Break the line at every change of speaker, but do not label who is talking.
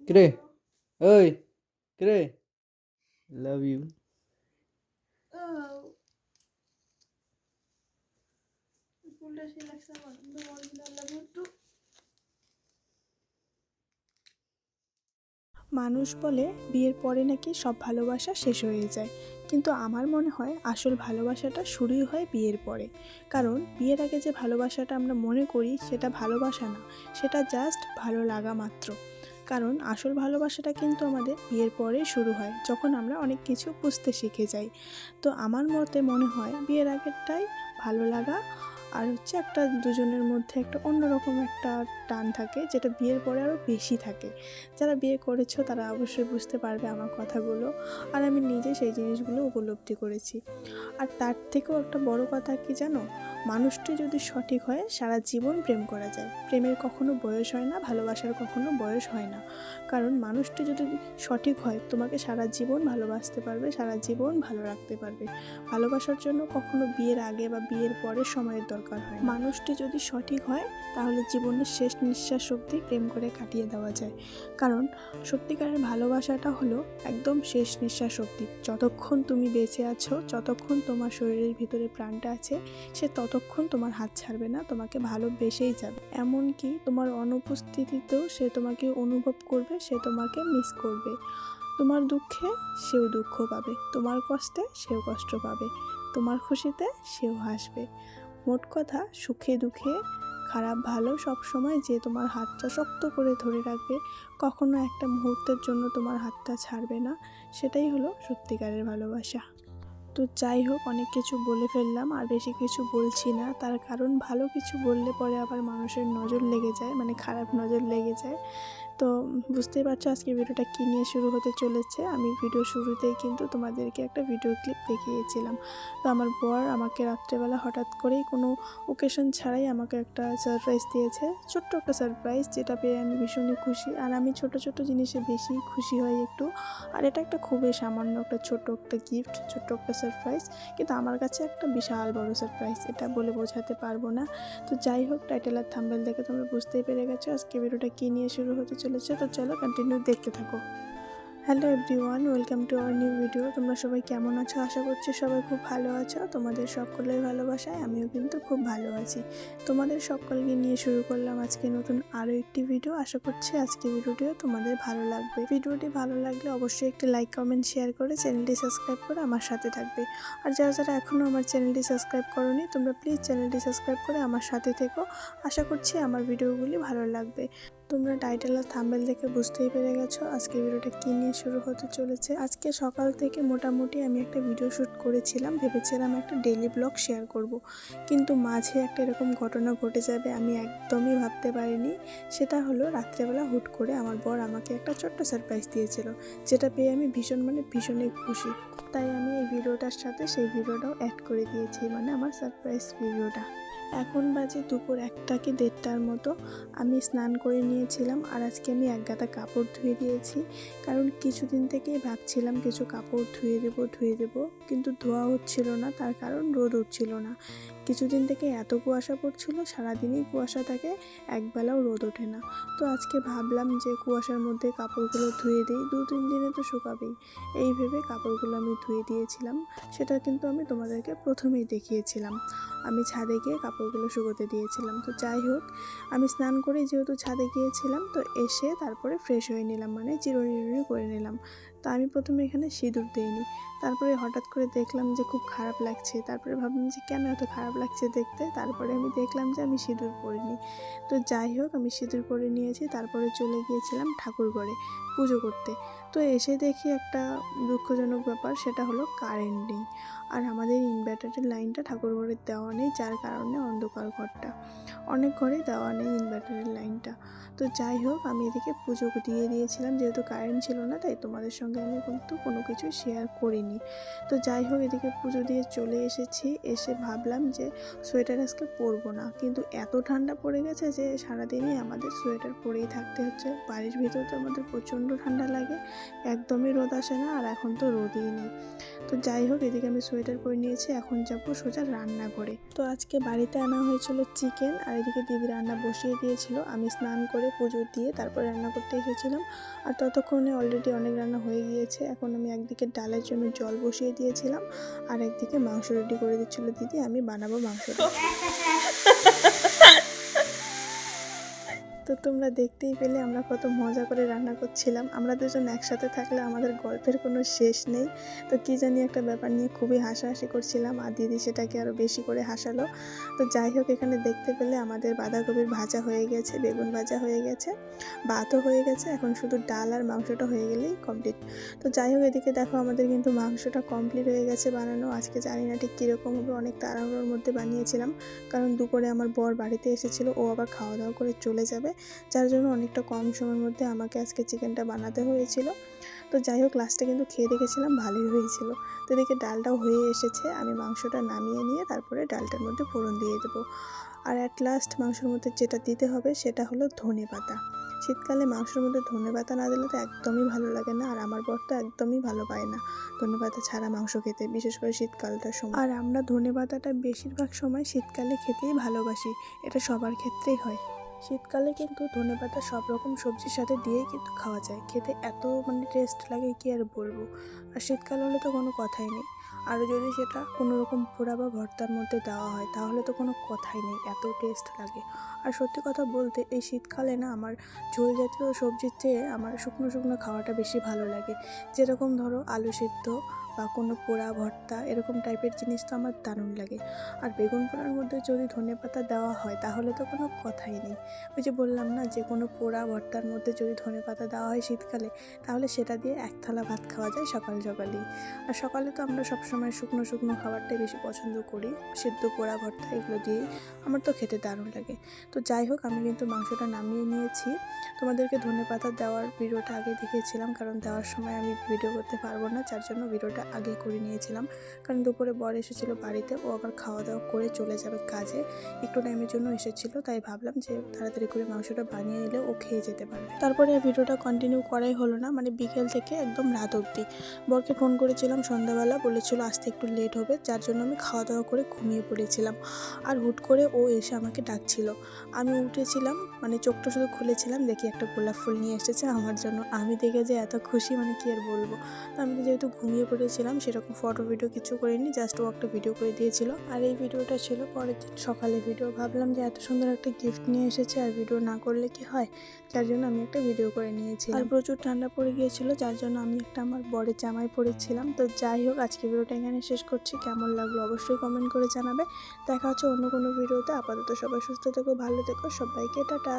কিরে ওই কিরে লাভ ইউ।
মানুষ বলে বিয়ের পরে নাকি সব ভালোবাসা শেষ হয়ে যায়, কিন্তু আমার মনে হয় আসল ভালোবাসাটা শুরুই হয় বিয়ের পরে। কারণ বিয়ের আগে যে ভালোবাসাটা আমরা মনে করি সেটা ভালোবাসা না, সেটা জাস্ট ভালো লাগা মাত্র। কারণ আসল ভালোবাসাটা কিন্তু আমাদের বিয়ের পরেই শুরু হয়, যখন আমরা অনেক কিছু বুঝতে শিখে যাই। তো আমার মতে মনে হয় বিয়ের আগেরটাই ভালো লাগা, আর হচ্ছে একটা দুজনের মধ্যে একটা অন্যরকম একটা টান থাকে, যেটা বিয়ের পরে আরও বেশি থাকে। যারা বিয়ে করেছো তারা অবশ্যই বুঝতে পারবে আমার কথাগুলো, আর আমি নিজে সেই জিনিসগুলো উপলব্ধি করেছি। আর তার থেকেও একটা বড় কথা কি জানো, মানুষটি যদি সঠিক হয় সারা জীবন প্রেম করা যায়। প্রেমের কখনো বয়স হয় না, ভালোবাসার কখনো বয়স হয় না। কারণ মানুষটি যদি সঠিক হয় তোমাকে সারা জীবন ভালোবাসতে পারবে, সারা জীবন ভালো রাখতে পারবে। ভালোবাসার জন্য কখনো বিয়ের আগে বা বিয়ের পরের সময়ের দরকার হয় না। মানুষটি যদি সঠিক হয় তাহলে জীবনের শেষ নিঃশ্বাস অবধি প্রেম করে কাটিয়ে দেওয়া যায়। কারণ সত্যিকারের ভালোবাসাটা হলো একদম শেষ নিঃশ্বাস অবধি। যতক্ষণ তুমি বেঁচে আছো, যতক্ষণ তোমার শরীরের ভিতরে প্রাণটা আছে, সে ততক্ষণ তোমার হাত ছাড়বে না, তোমাকে ভালোবেসেই যাবে। এমনকি তোমার অনুপস্থিতিতেও সে তোমাকে অনুভব করবে, সে তোমাকে মিস করবে। তোমার দুঃখে সেও দুঃখ পাবে, তোমার কষ্টে সেও কষ্ট পাবে, তোমার খুশিতে সেও হাসবে। মোট কথা, সুখে দুঃখে খারাপ ভালো সব সময় যে তোমার হাতটা শক্ত করে ধরে রাখবে, কখনো একটা মুহূর্তের জন্য তোমার হাতটা ছাড়বে না, সেটাই হলো সত্যিকারের ভালোবাসা। তো যাই হোক, অনেক কিছু বলে ফেললাম, আর বেশি কিছু বলছি না। তার কারণ ভালো কিছু বললে পরে আবার মানুষের নজর লেগে যায়, মানে খারাপ নজর লেগে যায়। তো বুঝতেই পারছো আজকে ভিডিওটা কী নিয়ে শুরু হতে চলেছে। আমি ভিডিও শুরুতেই কিন্তু তোমাদেরকে একটা ভিডিও ক্লিপ দেখিয়েছিলাম। তো আমার বর আমাকে রাত্রেবেলা হঠাৎ করেই কোনো ওকেশন ছাড়াই আমাকে একটা সারপ্রাইজ দিয়েছে, ছোট্ট একটা সারপ্রাইজ, যেটা পেয়ে আমি ভীষণই খুশি। আর আমি ছোট ছোট জিনিসে বেশি খুশি হই একটু। আর এটা একটা খুবই সামান্য একটা ছোট্ট একটা গিফট, ছোট্ট একটা সারপ্রাইজ, কিন্তু আমার কাছে একটা বিশাল বড় সারপ্রাইজ, এটা বলে বোঝাতে পারবো না। তো যাই হোক, টাইটেল আর থাম্বনেল দেখে তোমরা বুঝতেই পেরে গেছো আজকে ভিডিওটা কী নিয়ে শুরু হতে চলেছে। তো চলো কন্টিনিউ দেখতে থাকো। Hello everyone, welcome to our new video. তোমরা সবাই কেমন আছো? আশা করছি সবাই খুব ভালো আছো। তোমাদের সকলের ভালোবাসায় আমিও কিন্তু খুব ভালো আছি। তোমাদের সকলকে নিয়ে শুরু করলাম আজকে নতুন আরও একটি ভিডিও। আশা করছি আজকে ভিডিওটিও তোমাদের ভালো লাগবে। ভিডিওটি ভালো লাগলে অবশ্যই একটি লাইক কমেন্ট শেয়ার করে চ্যানেলটি সাবস্ক্রাইব করে আমার সাথে থাকবে। আর যারা যারা এখনও আমার চ্যানেলটি সাবস্ক্রাইব করোনি, তোমরা প্লিজ চ্যানেলটি সাবস্ক্রাইব করে আমার সাথে থেকো। আশা করছি আমার ভিডিওগুলি ভালো লাগবে। তোমরা টাইটেল আর থাম্বনেল দেখে বুঝতেই পেরে গেছো আজকে ভিডিওটা কী নিয়ে শুরু হতে চলেছে। আজকে সকাল থেকে মোটামুটি আমি একটা ভিডিও শ্যুট করেছিলাম, ভেবেছিলাম একটা ডেইলি ব্লগ শেয়ার করব। কিন্তু মাঝে একটা এরকম ঘটনা ঘটে যাবে আমি একদমই ভাবতে পারিনি। সেটা হলো রাত্রেবেলা হুট করে আমার বর আমাকে একটা ছোট্ট সারপ্রাইজ দিয়েছিল, যেটা পেয়ে আমি ভীষণই খুশি। তাই আমি এই ভিডিওটার সাথে সেই ভিডিওটাও অ্যাড করে দিয়েছি, মানে আমার সারপ্রাইজ ভিডিওটা। এখন বাজে দুপুর 1টা কি 1:30টার মতো। আমি স্নান করে নিয়েছিলাম, আর আজকে আমি এক গাদা কাপড় ধুয়ে দিয়েছি। কারণ কিছুদিন থেকেই ভাবছিলাম কিছু কাপড় ধুয়ে দেবো, কিন্তু ধোয়া হচ্ছিল না, তার কারণ রোদ উঠছিল না। কিছুদিন থেকে এত কুয়াশা পড়ছিল, সারাদিনই কুয়াশা থাকে, একবেলাও রোদ ওঠে না। তো আজকে ভাবলাম যে কুয়াশার মধ্যে কাপড়গুলো ধুয়ে দিই, 2-3 দিনে তো শুকাবেই। এই ভেবে কাপড়গুলো আমি ধুয়ে দিয়েছিলাম। সেটা কিন্তু আমি তোমাদেরকে প্রথমেই দেখিয়েছিলাম। আমি ছাদে গিয়ে কাপড়গুলো শুকোতে দিয়েছিলাম। তো যাই হোক, আমি স্নান করে যেহেতু ছাদে গিয়েছিলাম, তো এসে তারপরে ফ্রেশ হয়ে নিলাম, মানে চিরুনি করে নিলাম। তো আমি প্রথমে এখানে সিঁদুর দিইনি। তারপরে হঠাৎ করে দেখলাম যে খুব খারাপ লাগছে, তারপরে ভাবলাম যে কেন এত খারাপ লাগছে দেখতে, তারপরে আমি দেখলাম যে আমি সিঁদুর পরিনি। তো যাই হোক, আমি সিঁদুর পরে নিয়েছি, তারপরে চলে গিয়েছিলাম ঠাকুর ঘরে পুজো করতে। তো এসে দেখি একটা দুঃখজনক ব্যাপার, সেটা হলো কারেন্ট নেই। আর আমাদের ইনভার্টারের লাইনটা ঠাকুর ঘরে দেওয়া নেই, যার কারণে অন্ধকার ঘরটা। অনেক ঘরেই দেওয়া নেই ইনভার্টারের লাইনটা। তো যাই হোক, আমি এদিকে পুজো দিয়ে দিয়েছিলাম, যেহেতু কারেন্ট ছিল না, তাই তোমাদের সঙ্গে আমি কিন্তু কোনো কিছু শেয়ার করিনি। তো যাই হোক, এদিকে পুজো দিয়ে চলে এসেছি, এসে ভাবলাম যে সোয়েটার আজকে পরবো না, কিন্তু এত ঠান্ডা পড়ে গেছে যে সারাদিনই আমাদের সোয়েটার পরেই থাকতে হচ্ছে। বাড়ির ভিতরে তো আমাদের প্রচণ্ড ঠান্ডা লাগে, একদমই রোদ আসে না, আর এখন তো রোদই নেই। তো যাই হোক, এদিকে আমি সোয়েটার পরে নিয়েছি, এখন যাবো সোজা রান্নাঘরে। তো আজকে বাড়িতে আনা হয়েছিল চিকেন, আর এদিকে দিদি রান্না বসিয়ে দিয়েছিল। আমি স্নান করে পুজো দিয়ে তারপর রান্না করতে এসেছিলাম, আর ততক্ষণে অলরেডি অনেক রান্না হয়ে গিয়েছে। এখন আমি একদিকে ডালের জন্য জল বসিয়ে দিয়েছিলাম, আর একদিকে মাংস রেডি করে দিচ্ছিল দিদি। আমি বানাবো মাংসটা। তো তোমরা দেখতেই পেলে আমরা কত মজা করে রান্না করছিলাম। আমরা দুজন একসাথে থাকলে আমাদের গল্পের কোনো শেষ নেই। তো কী জানি একটা ব্যাপার নিয়ে খুবই হাসাহাসি করছিলাম, আর দিদি সেটাকে আরও বেশি করে হাসালো। তো যাই হোক, এখানে দেখতে পেলে আমাদের বাঁধাকপির ভাজা হয়ে গেছে, বেগুন ভাজা হয়ে গেছে, ভাতও হয়ে গেছে। এখন শুধু ডাল আর মাংসটা হয়ে গেলেই কমপ্লিট। তো যাই হোক, এদিকে দেখো আমাদের কিন্তু মাংসটা কমপ্লিট হয়ে গেছে বানানো। আজকে জানি না ঠিক কীরকম হবে, অনেক তাড়াহুড়োর মধ্যে বানিয়েছিলাম, কারণ দুপুরে আমার বর বাড়িতে এসেছিলো, ও আবার খাওয়া দাওয়া করে চলে যাবে, যার জন্য অনেকটা কম সময়ের মধ্যে আমাকে আজকে চিকেনটা বানাতে হয়েছিল। তো যাই হোক, লাস্টে কিন্তু খেয়ে দেখেছিলাম ভালোই হয়েছিল। তো এদিকে ডালটাও হয়ে এসেছে, আমি মাংসটা নামিয়ে নিয়ে তারপরে ডালটার মধ্যে ফোড়ন দিয়ে দেবো। আর অ্যাট লাস্ট মাংসের মধ্যে যেটা দিতে হবে সেটা হলো ধনেপাতা। শীতকালে মাংসের মধ্যে ধনেপাতা না দিলে তো একদমই ভালো লাগে না, আর আমার বর তো একদমই ভালো পায় না ধনেপাতা ছাড়া মাংস খেতে, বিশেষ করে শীতকালটার সময়। আর আমরা ধনেপাতাটা বেশিরভাগ সময় শীতকালে খেতেই ভালোবাসি, এটা সবার ক্ষেত্রেই হয়। শীতকালে কিন্তু ধনেপাতা সব রকম সবজির সাথে দিয়েই কিন্তু খাওয়া যায়, খেতে এত টেস্ট লাগে কি আর বলবো। আর শীতকাল হলে তো কোনো কথাই নেই, আর যদি সেটা কোনো রকম পোড়া বা ভর্তার মধ্যে দেওয়া হয় তাহলে তো কোনো কথাই নেই, এত টেস্ট লাগে। আর সত্যি কথা বলতে এই শীতকালে না আমার ঝোল জাতীয় সবজির চেয়ে আমার শুকনো শুকনো খাওয়াটা বেশি ভালো লাগে। যেরকম ধরো আলু সিদ্ধ বা কোনো পোড়া ভর্তা, এরকম টাইপের জিনিস তো আমার দারুণ লাগে। আর বেগুন পোড়ার মধ্যে যদি ধনেপাতা দেওয়া হয় তাহলে তো কোনো কথাই নেই। ওই যে বললাম না, যে কোনো পোড়া ভর্তার মধ্যে যদি ধনেপাতা দেওয়া হয় শীতকালে, তাহলে সেটা দিয়ে এক থালা ভাত খাওয়া যায় সকাল সকালেই। আর সকালে তো আমরা সবসময় শুকনো শুকনো খাবারটাই বেশি পছন্দ করি, সিদ্ধ পোড়া ভর্তা এগুলো দিয়েই আমার তো খেতে দারুণ লাগে। তো যাই হোক, আমি কিন্তু মাংসটা নামিয়ে নিয়েছি। তোমাদেরকে ধনেপাতা দেওয়ার ভিডিওটা আগে দেখিয়েছিলাম, কারণ দেওয়ার সময় আমি ভিডিও করতে পারবো না, যার জন্য ভিডিওটা আগে করে নিয়েছিলাম। কারণ দুপুরে বর এসেছিলো বাড়িতে, ও আবার খাওয়া দাওয়া করে চলে যাবে কাজে, একটু টাইমের জন্য এসেছিলো, তাই ভাবলাম যে তাড়াতাড়ি করে মাংসটা বানিয়ে নিলে ও খেয়ে যেতে পারবে। তারপরে ভিডিওটা কন্টিনিউ করাই হলো না, বিকেল থেকে একদম রাত অবধি। বরকে ফোন করেছিলাম সন্ধ্যাবেলা, বলেছিল আসতে একটু লেট হবে, যার জন্য আমি খাওয়া দাওয়া করে ঘুমিয়ে পড়েছিলাম। আর হুট করে ও এসে আমাকে ডাকছিল। আমি উঠেছিলাম, চোখটা শুধু খুলেছিলাম, দেখি একটা গোলাপ ফুল নিয়ে এসেছে আমার জন্য। আমি দেখে যে এত খুশি, কি আর বলবো। তো আমি যেহেতু ঘুমিয়ে পড়েছিলাম, সেরকম ফটো ভিডিও কিছু করিনি, জাস্ট ও একটা ভিডিও করে দিয়েছিল। আর এই ভিডিওটা ছিল পরের দিন সকালে ভিডিও। ভাবলাম যে এত সুন্দর একটা গিফট নিয়ে এসেছে, আর ভিডিও না করলে কি হয়, যার জন্য আমি একটা ভিডিও করে নিয়েছি। আর প্রচুর ঠান্ডা পড়ে গিয়েছিল, যার জন্য আমি একটা আমার বরের জামাই পরেছিলাম। তো যাই হোক, আজকে ভিডিওটা এখানে শেষ করছি। কেমন লাগলো অবশ্যই কমেন্ট করে জানাবে। দেখা হচ্ছে অন্য কোনো ভিডিওতে। আপাতত সবাই সুস্থ থেকো, ভালো থেকো, সবাইকে টাটা।